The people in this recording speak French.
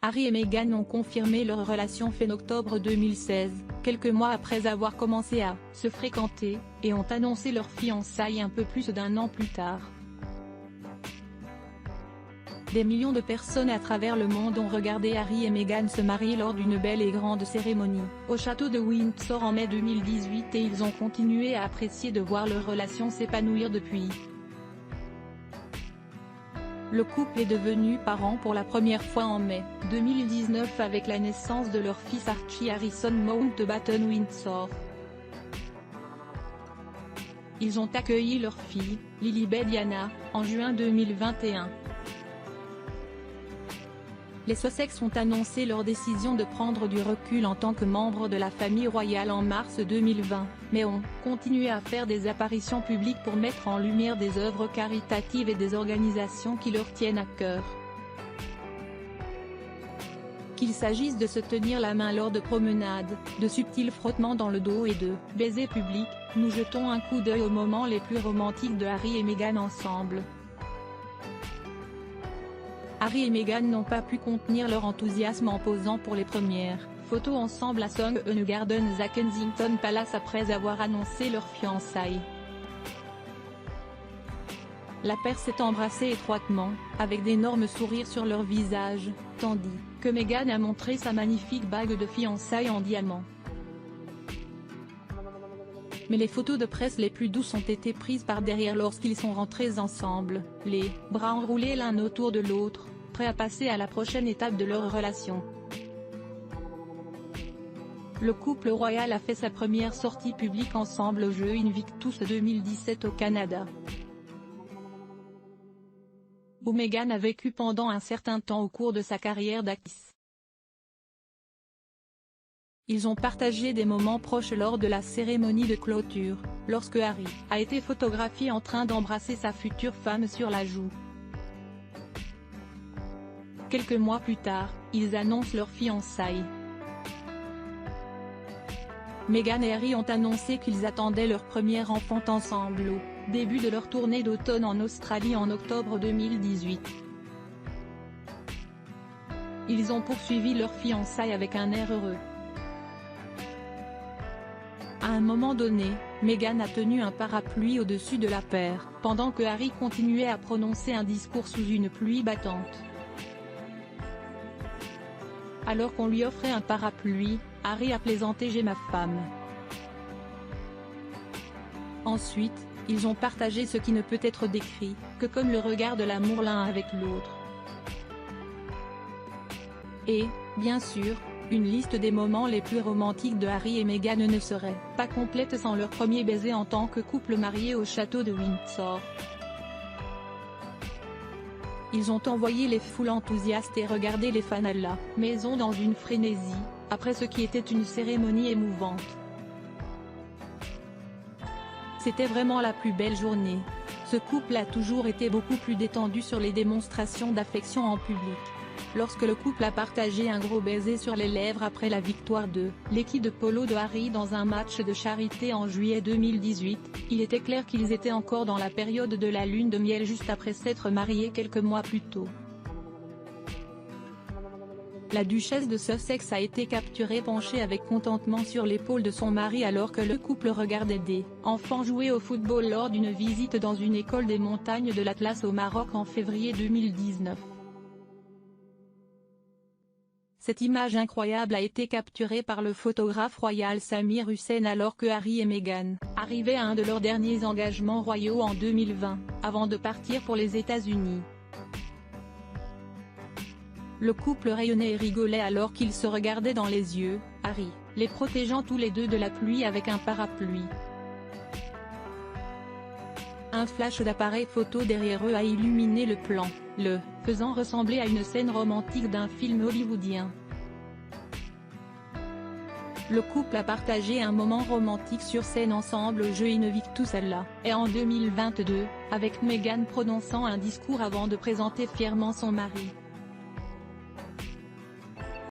Harry et Meghan ont confirmé leur relation fin octobre 2016, quelques mois après avoir commencé à se fréquenter, et ont annoncé leur fiançailles un peu plus d'un an plus tard. Des millions de personnes à travers le monde ont regardé Harry et Meghan se marier lors d'une belle et grande cérémonie, au château de Windsor en mai 2018 et ils ont continué à apprécier de voir leur relation s'épanouir depuis. Le couple est devenu parent pour la première fois en mai 2019 avec la naissance de leur fils Archie Harrison Mountbatten Windsor. Ils ont accueilli leur fille, Lilibet Diana, en juin 2021. Les Sussex ont annoncé leur décision de prendre du recul en tant que membres de la famille royale en mars 2020, mais ont continué à faire des apparitions publiques pour mettre en lumière des œuvres caritatives et des organisations qui leur tiennent à cœur. Qu'il s'agisse de se tenir la main lors de promenades, de subtils frottements dans le dos et de baisers publics, nous jetons un coup d'œil aux moments les plus romantiques de Harry et Meghan ensemble. Harry et Meghan n'ont pas pu contenir leur enthousiasme en posant pour les premières photos ensemble à Southampton Gardens à Kensington Palace après avoir annoncé leur fiançailles. La paire s'est embrassée étroitement, avec d'énormes sourires sur leur visage, tandis que Meghan a montré sa magnifique bague de fiançailles en diamant. Mais les photos de presse les plus douces ont été prises par derrière lorsqu'ils sont rentrés ensemble, les bras enroulés l'un autour de l'autre, prêts à passer à la prochaine étape de leur relation. Le couple royal a fait sa première sortie publique ensemble aux Jeux Invictus 2017 au Canada, où Meghan a vécu pendant un certain temps au cours de sa carrière d'actrice. Ils ont partagé des moments proches lors de la cérémonie de clôture, lorsque Harry a été photographié en train d'embrasser sa future femme sur la joue. Quelques mois plus tard, ils annoncent leur fiançailles. Meghan et Harry ont annoncé qu'ils attendaient leur premier enfant ensemble au début de leur tournée d'automne en Australie en octobre 2018. Ils ont poursuivi leur fiançailles avec un air heureux. À un moment donné, Meghan a tenu un parapluie au-dessus de la paire, pendant que Harry continuait à prononcer un discours sous une pluie battante. Alors qu'on lui offrait un parapluie, Harry a plaisanté « J'ai ma femme ». Ensuite, ils ont partagé ce qui ne peut être décrit que comme le regard de l'amour l'un avec l'autre. Et, bien sûr, une liste des moments les plus romantiques de Harry et Meghan ne serait pas complète sans leur premier baiser en tant que couple marié au château de Windsor. Ils ont envoyé les foules enthousiastes et regardé les fans à la maison dans une frénésie, après ce qui était une cérémonie émouvante. C'était vraiment la plus belle journée. Ce couple a toujours été beaucoup plus détendu sur les démonstrations d'affection en public. Lorsque le couple a partagé un gros baiser sur les lèvres après la victoire de l'équipe de polo de Harry dans un match de charité en juillet 2018, il était clair qu'ils étaient encore dans la période de la lune de miel juste après s'être mariés quelques mois plus tôt. La duchesse de Sussex a été capturée penchée avec contentement sur l'épaule de son mari alors que le couple regardait des enfants jouer au football lors d'une visite dans une école des montagnes de l'Atlas au Maroc en février 2019. Cette image incroyable a été capturée par le photographe royal Samir Hussein alors que Harry et Meghan arrivaient à un de leurs derniers engagements royaux en 2020, avant de partir pour les États-Unis. Le couple rayonnait et rigolait alors qu'ils se regardaient dans les yeux, Harry les protégeant tous les deux de la pluie avec un parapluie. Un flash d'appareil photo derrière eux a illuminé le plan, le faisant ressembler à une scène romantique d'un film hollywoodien. Le couple a partagé un moment romantique sur scène ensemble aux Jeux Invictus et en 2022, avec Meghan prononçant un discours avant de présenter fièrement son mari.